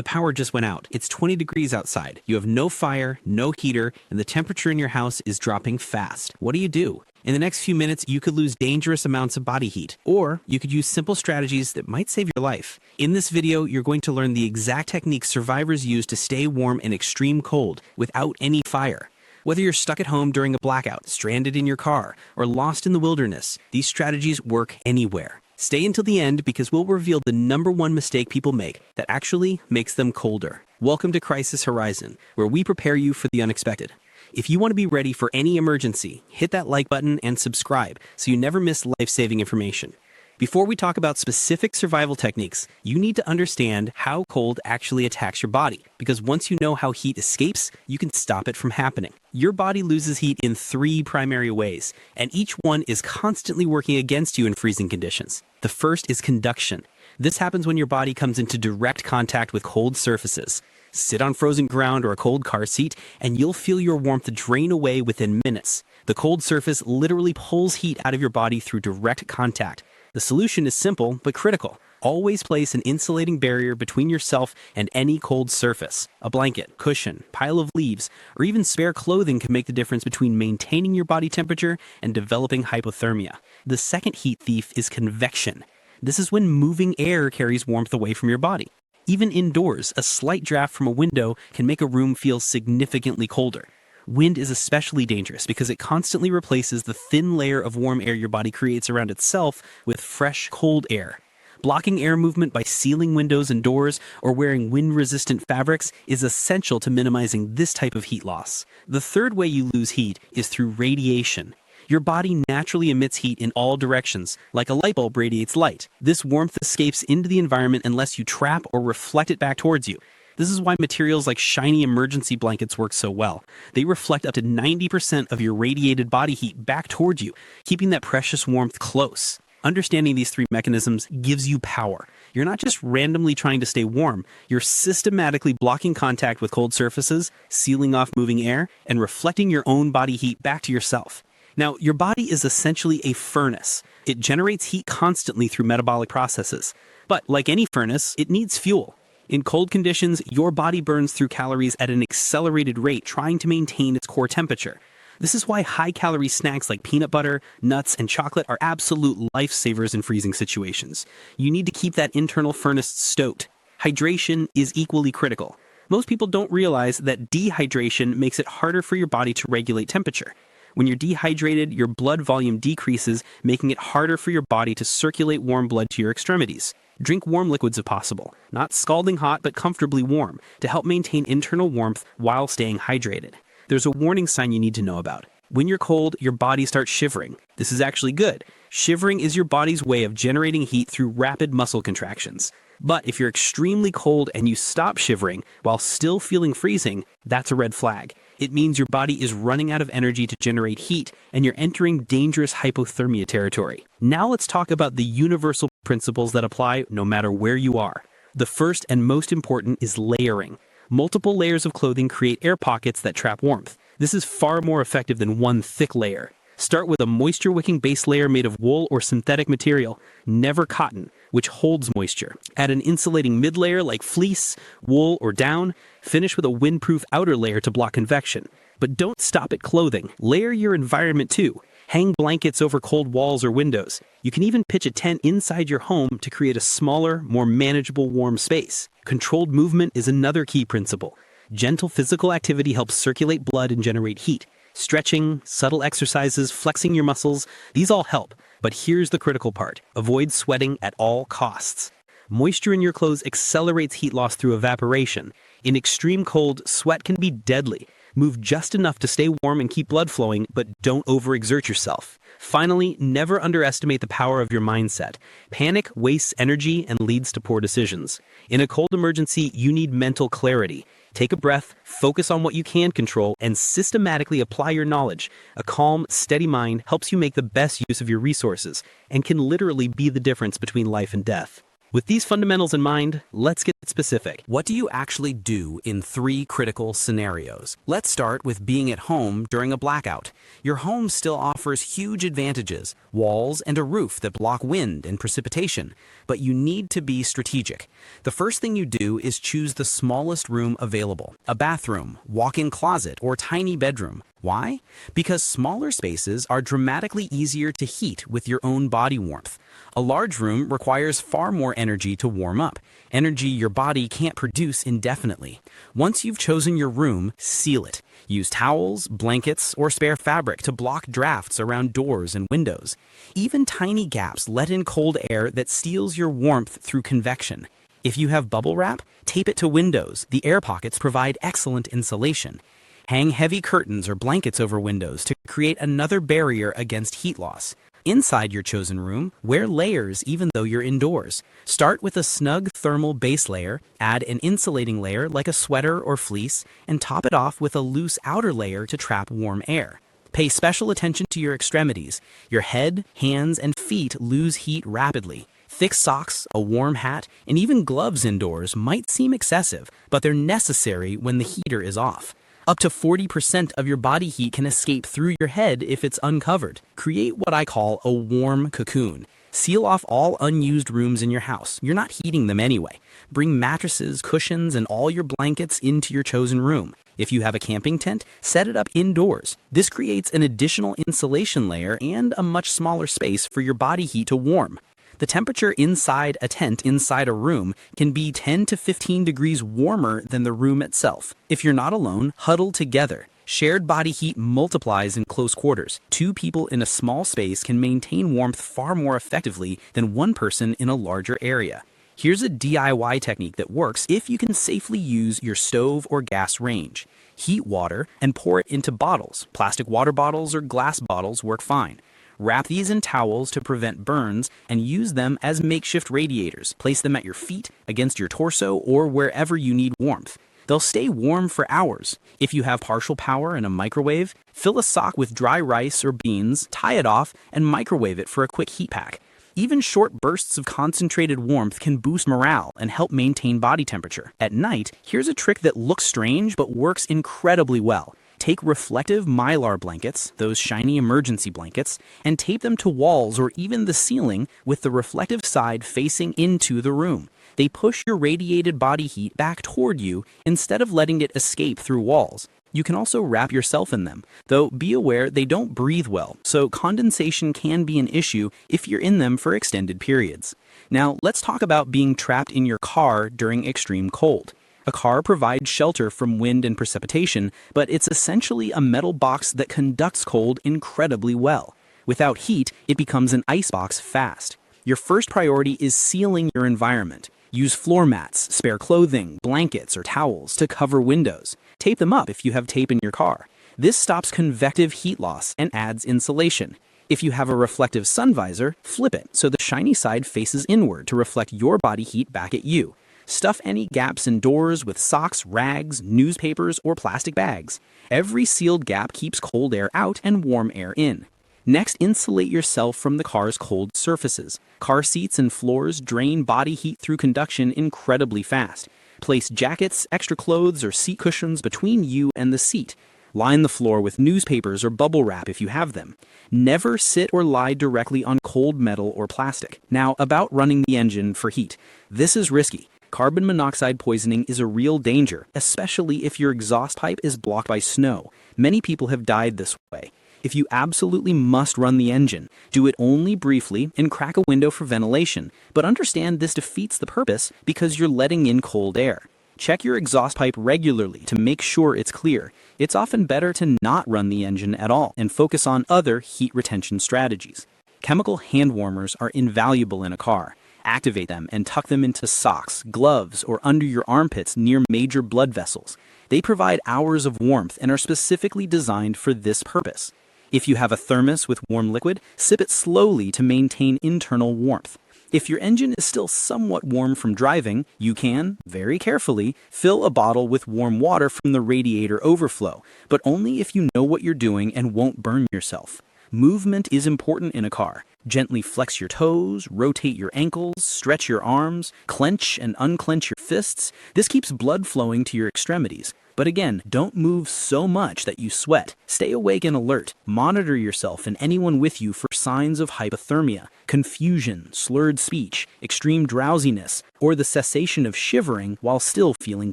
power just went out. It's 20 degrees outside. You have no fire, no heater, and the temperature in your house is dropping fast. What do you do? In the next few minutes, you could lose dangerous amounts of body heat, or you could use simple strategies that might save your life. In this video, you're going to learn the exact techniques survivors use to stay warm in extreme cold without any fire. Whether you're stuck at home during a blackout, stranded in your car, or lost in the wilderness, these strategies work anywhere. Stay until the end because we'll reveal the #1 mistake people make that actually makes them colder. Welcome to Crisis Horizon, where we prepare you for the unexpected. If you want to be ready for any emergency, hit that like button and subscribe so you never miss life-saving information. Before we talk about specific survival techniques, you need to understand how cold actually attacks your body, because once you know how heat escapes, you can stop it from happening. Your body loses heat in 3 primary ways, and each one is constantly working against you in freezing conditions. The first is conduction. This happens when your body comes into direct contact with cold surfaces. Sit on frozen ground or a cold car seat, and you'll feel your warmth drain away within minutes. The cold surface literally pulls heat out of your body through direct contact. The solution is simple but critical. Always place an insulating barrier between yourself and any cold surface. A blanket, cushion, pile of leaves, or even spare clothing can make the difference between maintaining your body temperature and developing hypothermia. The second heat thief is convection. This is when moving air carries warmth away from your body. Even indoors, a slight draft from a window can make a room feel significantly colder. Wind is especially dangerous because it constantly replaces the thin layer of warm air your body creates around itself with fresh, cold air. Blocking air movement by sealing windows and doors or wearing wind-resistant fabrics is essential to minimizing this type of heat loss. The third way you lose heat is through radiation. Your body naturally emits heat in all directions, like a light bulb radiates light. This warmth escapes into the environment unless you trap or reflect it back towards you. This is why materials like shiny emergency blankets work so well. They reflect up to 90% of your radiated body heat back towards you, keeping that precious warmth close. Understanding these 3 mechanisms gives you power. You're not just randomly trying to stay warm, you're systematically blocking contact with cold surfaces, sealing off moving air, and reflecting your own body heat back to yourself. Now, your body is essentially a furnace. It generates heat constantly through metabolic processes. But like any furnace, it needs fuel. In cold conditions, your body burns through calories at an accelerated rate, trying to maintain its core temperature. This is why high-calorie snacks like peanut butter, nuts, and chocolate are absolute lifesavers in freezing situations. You need to keep that internal furnace stoked. Hydration is equally critical. Most people don't realize that dehydration makes it harder for your body to regulate temperature. When you're dehydrated, your blood volume decreases, making it harder for your body to circulate warm blood to your extremities. Drink warm liquids if possible, not scalding hot but comfortably warm, to help maintain internal warmth while staying hydrated. There's a warning sign you need to know about. When you're cold, your body starts shivering. This is actually good. Shivering is your body's way of generating heat through rapid muscle contractions. But if you're extremely cold and you stop shivering while still feeling freezing, that's a red flag. It means your body is running out of energy to generate heat, and you're entering dangerous hypothermia territory. Now let's talk about the universal principles that apply no matter where you are. The first and most important is layering. Multiple layers of clothing create air pockets that trap warmth. This is far more effective than one thick layer. Start with a moisture-wicking base layer made of wool or synthetic material, never cotton, which holds moisture. Add an insulating mid-layer like fleece, wool, or down. Finish with a windproof outer layer to block convection. But don't stop at clothing. Layer your environment too. Hang blankets over cold walls or windows. You can even pitch a tent inside your home to create a smaller, more manageable warm space. Controlled movement is another key principle. Gentle physical activity helps circulate blood and generate heat. Stretching, subtle exercises, flexing your muscles, these all help. But here's the critical part. Avoid sweating at all costs. Moisture in your clothes accelerates heat loss through evaporation. In extreme cold, sweat can be deadly. Move just enough to stay warm and keep blood flowing, but don't overexert yourself. Finally, never underestimate the power of your mindset. Panic wastes energy and leads to poor decisions. In a cold emergency, you need mental clarity. Take a breath, focus on what you can control, and systematically apply your knowledge. A calm, steady mind helps you make the best use of your resources and can literally be the difference between life and death. With these fundamentals in mind, let's get specific. What do you actually do in 3 critical scenarios? Let's start with being at home during a blackout. Your home still offers huge advantages, walls and a roof that block wind and precipitation, but you need to be strategic. The first thing you do is choose the smallest room available, a bathroom, walk-in closet, or tiny bedroom. Why? Because smaller spaces are dramatically easier to heat with your own body warmth. A large room requires far more energy to warm up, energy your body can't produce indefinitely. Once you've chosen your room, seal it. Use towels, blankets, or spare fabric to block drafts around doors and windows. Even tiny gaps let in cold air that steals your warmth through convection. If you have bubble wrap, tape it to windows. The air pockets provide excellent insulation. Hang heavy curtains or blankets over windows to create another barrier against heat loss. Inside your chosen room, wear layers even though you're indoors. Start with a snug thermal base layer, add an insulating layer like a sweater or fleece, and top it off with a loose outer layer to trap warm air. Pay special attention to your extremities. Your head, hands, and feet lose heat rapidly. Thick socks, a warm hat, and even gloves indoors might seem excessive, but they're necessary when the heater is off. Up to 40% of your body heat can escape through your head if it's uncovered. Create what I call a warm cocoon. Seal off all unused rooms in your house. You're not heating them anyway. Bring mattresses, cushions, and all your blankets into your chosen room. If you have a camping tent, set it up indoors. This creates an additional insulation layer and a much smaller space for your body heat to warm. The temperature inside a tent inside a room can be 10 to 15 degrees warmer than the room itself. If you're not alone, huddle together. Shared body heat multiplies in close quarters. 2 people in a small space can maintain warmth far more effectively than 1 person in a larger area. Here's a DIY technique that works if you can safely use your stove or gas range. Heat water and pour it into bottles. Plastic water bottles or glass bottles work fine. Wrap these in towels to prevent burns and use them as makeshift radiators. Place them at your feet, against your torso, or wherever you need warmth. They'll stay warm for hours. If you have partial power and a microwave, fill a sock with dry rice or beans, tie it off, and microwave it for a quick heat pack. Even short bursts of concentrated warmth can boost morale and help maintain body temperature. At night, here's a trick that looks strange but works incredibly well. Take reflective mylar blankets, those shiny emergency blankets, and tape them to walls or even the ceiling with the reflective side facing into the room. They push your radiated body heat back toward you instead of letting it escape through walls. You can also wrap yourself in them, though be aware they don't breathe well, so condensation can be an issue if you're in them for extended periods. Now, let's talk about being trapped in your car during extreme cold. A car provides shelter from wind and precipitation, but it's essentially a metal box that conducts cold incredibly well. Without heat, it becomes an icebox fast. Your first priority is sealing your environment. Use floor mats, spare clothing, blankets, or towels to cover windows. Tape them up if you have tape in your car. This stops convective heat loss and adds insulation. If you have a reflective sun visor, flip it so the shiny side faces inward to reflect your body heat back at you. Stuff any gaps in doors with socks, rags, newspapers, or plastic bags. Every sealed gap keeps cold air out and warm air in. Next, insulate yourself from the car's cold surfaces. Car seats and floors drain body heat through conduction incredibly fast. Place jackets, extra clothes, or seat cushions between you and the seat. Line the floor with newspapers or bubble wrap if you have them. Never sit or lie directly on cold metal or plastic. Now, about running the engine for heat. This is risky. Carbon monoxide poisoning is a real danger, especially if your exhaust pipe is blocked by snow. Many people have died this way. If you absolutely must run the engine, do it only briefly and crack a window for ventilation, but understand this defeats the purpose because you're letting in cold air. Check your exhaust pipe regularly to make sure it's clear. It's often better to not run the engine at all and focus on other heat retention strategies. Chemical hand warmers are invaluable in a car. Activate them and tuck them into socks, gloves, or under your armpits near major blood vessels. They provide hours of warmth and are specifically designed for this purpose. If you have a thermos with warm liquid, sip it slowly to maintain internal warmth. If your engine is still somewhat warm from driving, you can, very carefully, fill a bottle with warm water from the radiator overflow, but only if you know what you're doing and won't burn yourself. Movement is important in a car. Gently flex your toes, rotate your ankles, stretch your arms, clench and unclench your fists. This keeps blood flowing to your extremities. But again, don't move so much that you sweat. Stay awake and alert. Monitor yourself and anyone with you for signs of hypothermia, confusion, slurred speech, extreme drowsiness, or the cessation of shivering while still feeling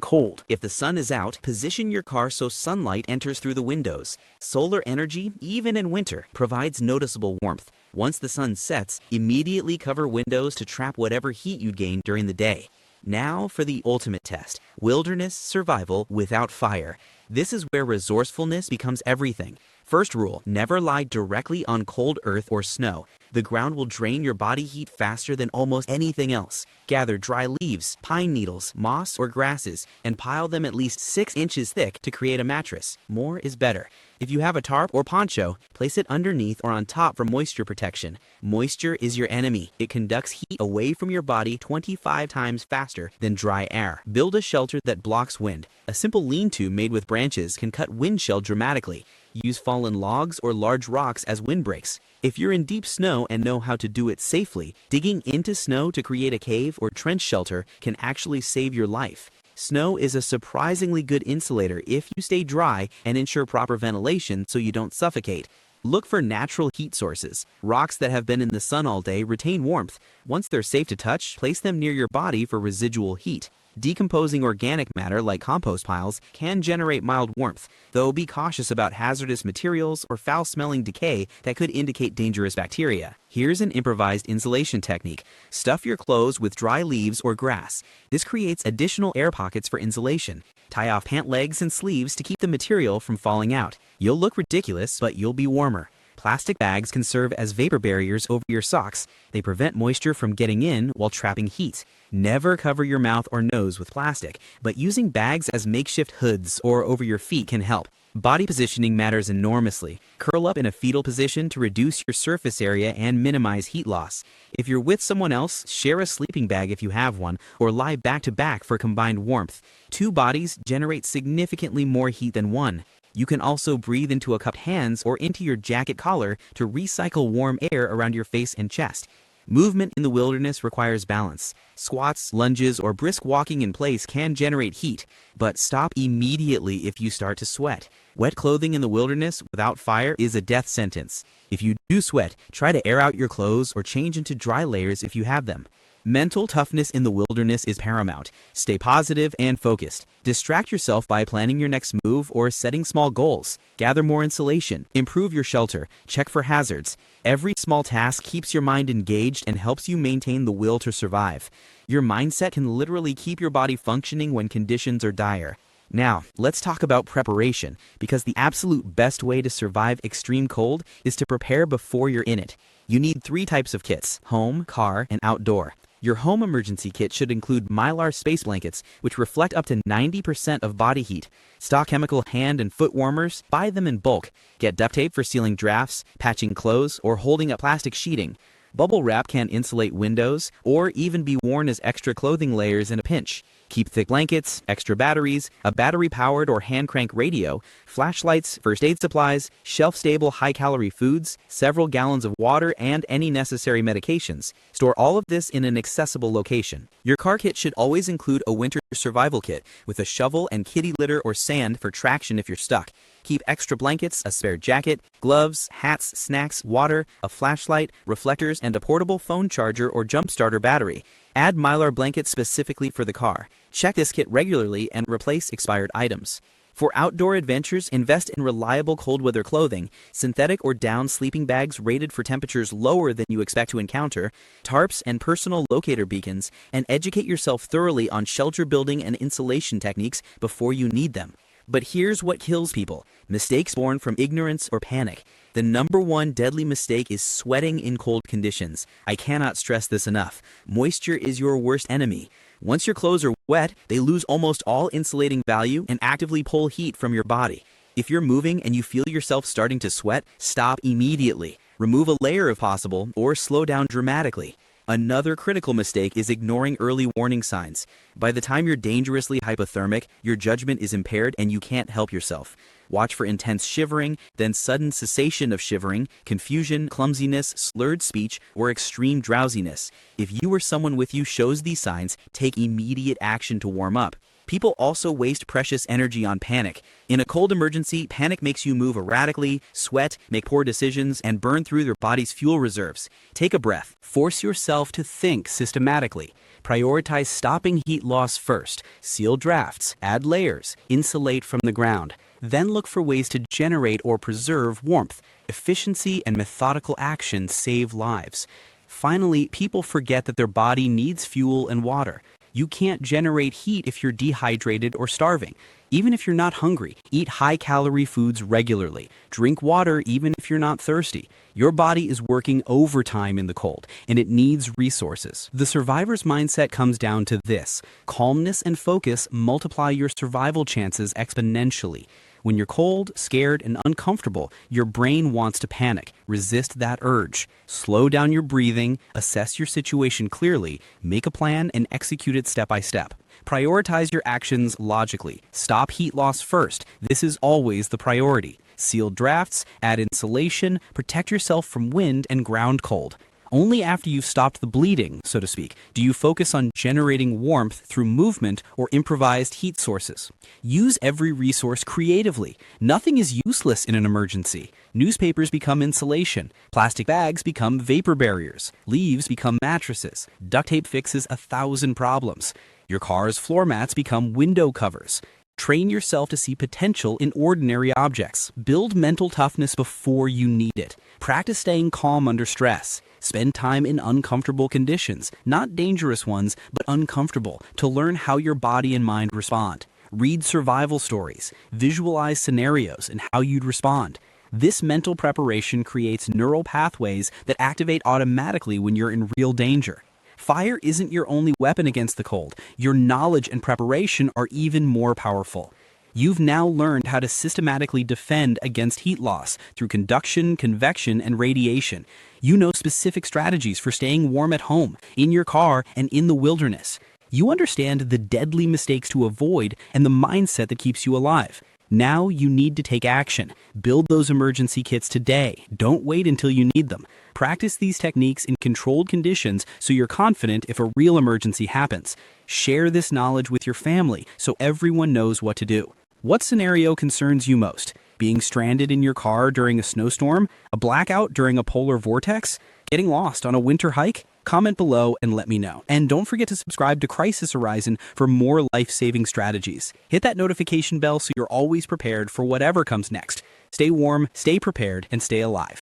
cold. If the sun is out, position your car so sunlight enters through the windows. Solar energy, even in winter, provides noticeable warmth. Once the sun sets, immediately cover windows to trap whatever heat you gain during the day. Now for the ultimate test, wilderness survival without fire. This is where resourcefulness becomes everything. First rule, never lie directly on cold earth or snow. The ground will drain your body heat faster than almost anything else. Gather dry leaves, pine needles, moss, or grasses, and pile them at least 6 inches thick to create a mattress. More is better. If you have a tarp or poncho, place it underneath or on top for moisture protection. Moisture is your enemy. It conducts heat away from your body 25 times faster than dry air. Build a shelter that blocks wind. A simple lean-to made with branches can cut wind chill dramatically. Use fallen logs or large rocks as windbreaks. If you're in deep snow and know how to do it safely, digging into snow to create a cave or trench shelter can actually save your life. Snow is a surprisingly good insulator if you stay dry and ensure proper ventilation so you don't suffocate. Look for natural heat sources. Rocks that have been in the sun all day retain warmth. Once they're safe to touch, place them near your body for residual heat. Decomposing organic matter like compost piles can generate mild warmth, though be cautious about hazardous materials or foul-smelling decay that could indicate dangerous bacteria. Here's an improvised insulation technique. Stuff your clothes with dry leaves or grass. This creates additional air pockets for insulation. Tie off pant legs and sleeves to keep the material from falling out. You'll look ridiculous, but you'll be warmer. Plastic bags can serve as vapor barriers over your socks. They prevent moisture from getting in while trapping heat. Never cover your mouth or nose with plastic, but using bags as makeshift hoods or over your feet can help. Body positioning matters enormously. Curl up in a fetal position to reduce your surface area and minimize heat loss. If you're with someone else, share a sleeping bag if you have one, or lie back to back for combined warmth. 2 bodies generate significantly more heat than one. You can also breathe into a cupped hands or into your jacket collar to recycle warm air around your face and chest. Movement in the wilderness requires balance. Squats, lunges, or brisk walking in place can generate heat, but stop immediately if you start to sweat. Wet clothing in the wilderness without fire is a death sentence. If you do sweat, try to air out your clothes or change into dry layers if you have them. Mental toughness in the wilderness is paramount. Stay positive and focused. Distract yourself by planning your next move or setting small goals. Gather more insulation. Improve your shelter. Check for hazards. Every small task keeps your mind engaged and helps you maintain the will to survive. Your mindset can literally keep your body functioning when conditions are dire. Now, let's talk about preparation, because the absolute best way to survive extreme cold is to prepare before you're in it. You need 3 types of kits: home, car, and outdoor. Your home emergency kit should include Mylar space blankets, which reflect up to 90% of body heat. Stock chemical hand and foot warmers, buy them in bulk. Get duct tape for sealing drafts, patching clothes, or holding up plastic sheeting. Bubble wrap can insulate windows or even be worn as extra clothing layers in a pinch. Keep thick blankets, extra batteries, a battery-powered or hand-crank radio, flashlights, first aid supplies, shelf-stable high-calorie foods, several gallons of water, and any necessary medications. Store all of this in an accessible location. Your car kit should always include a winter survival kit with a shovel and kitty litter or sand for traction if you're stuck. Keep extra blankets, a spare jacket, gloves, hats, snacks, water, a flashlight, reflectors, and a portable phone charger or jump starter battery. Add Mylar blankets specifically for the car. Check this kit regularly and replace expired items. For outdoor adventures, invest in reliable cold weather clothing, synthetic or down sleeping bags rated for temperatures lower than you expect to encounter, tarps and personal locator beacons, and educate yourself thoroughly on shelter building and insulation techniques before you need them. But here's what kills people: mistakes born from ignorance or panic. The number 1 deadly mistake is sweating in cold conditions. I cannot stress this enough. Moisture is your worst enemy. Once your clothes are wet, they lose almost all insulating value and actively pull heat from your body. If you're moving and you feel yourself starting to sweat, stop immediately. Remove a layer if possible, or slow down dramatically. Another critical mistake is ignoring early warning signs. By the time you're dangerously hypothermic, your judgment is impaired and you can't help yourself. Watch for intense shivering, then sudden cessation of shivering, confusion, clumsiness, slurred speech, or extreme drowsiness. If you or someone with you shows these signs, take immediate action to warm up. People also waste precious energy on panic. In a cold emergency, panic makes you move erratically, sweat, make poor decisions, and burn through your body's fuel reserves. Take a breath. Force yourself to think systematically. Prioritize stopping heat loss first. Seal drafts, add layers, insulate from the ground. Then look for ways to generate or preserve warmth. Efficiency and methodical action save lives. Finally, people forget that their body needs fuel and water. You can't generate heat if you're dehydrated or starving. Even if you're not hungry, eat high-calorie foods regularly. Drink water even if you're not thirsty. Your body is working overtime in the cold, and it needs resources. The survivor's mindset comes down to this: calmness and focus multiply your survival chances exponentially. When you're cold, scared, and uncomfortable, your brain wants to panic. Resist that urge. Slow down your breathing, assess your situation clearly, make a plan, and execute it step by step. Prioritize your actions logically. Stop heat loss first. This is always the priority. Seal drafts, add insulation, protect yourself from wind and ground cold. Only after you've stopped the bleeding, so to speak, do you focus on generating warmth through movement or improvised heat sources. Use every resource creatively. Nothing is useless in an emergency. Newspapers become insulation. Plastic bags become vapor barriers. Leaves become mattresses. Duct tape fixes 1,000 problems. Your car's floor mats become window covers. Train yourself to see potential in ordinary objects. Build mental toughness before you need it. Practice staying calm under stress. Spend time in uncomfortable conditions, not dangerous ones, but uncomfortable, to learn how your body and mind respond. Read survival stories. Visualize scenarios and how you'd respond. This mental preparation creates neural pathways that activate automatically when you're in real danger. Fire isn't your only weapon against the cold. Your knowledge and preparation are even more powerful. You've now learned how to systematically defend against heat loss through conduction, convection, and radiation. You know specific strategies for staying warm at home, in your car, and in the wilderness. You understand the deadly mistakes to avoid and the mindset that keeps you alive. Now you need to take action. Build those emergency kits today. Don't wait until you need them. Practice these techniques in controlled conditions so you're confident if a real emergency happens. Share this knowledge with your family so everyone knows what to do. What scenario concerns you most? Being stranded in your car during a snowstorm? A blackout during a polar vortex? Getting lost on a winter hike? Comment below and let me know. And don't forget to subscribe to Crisis Horizon for more life-saving strategies. Hit that notification bell so you're always prepared for whatever comes next. Stay warm, stay prepared, and stay alive.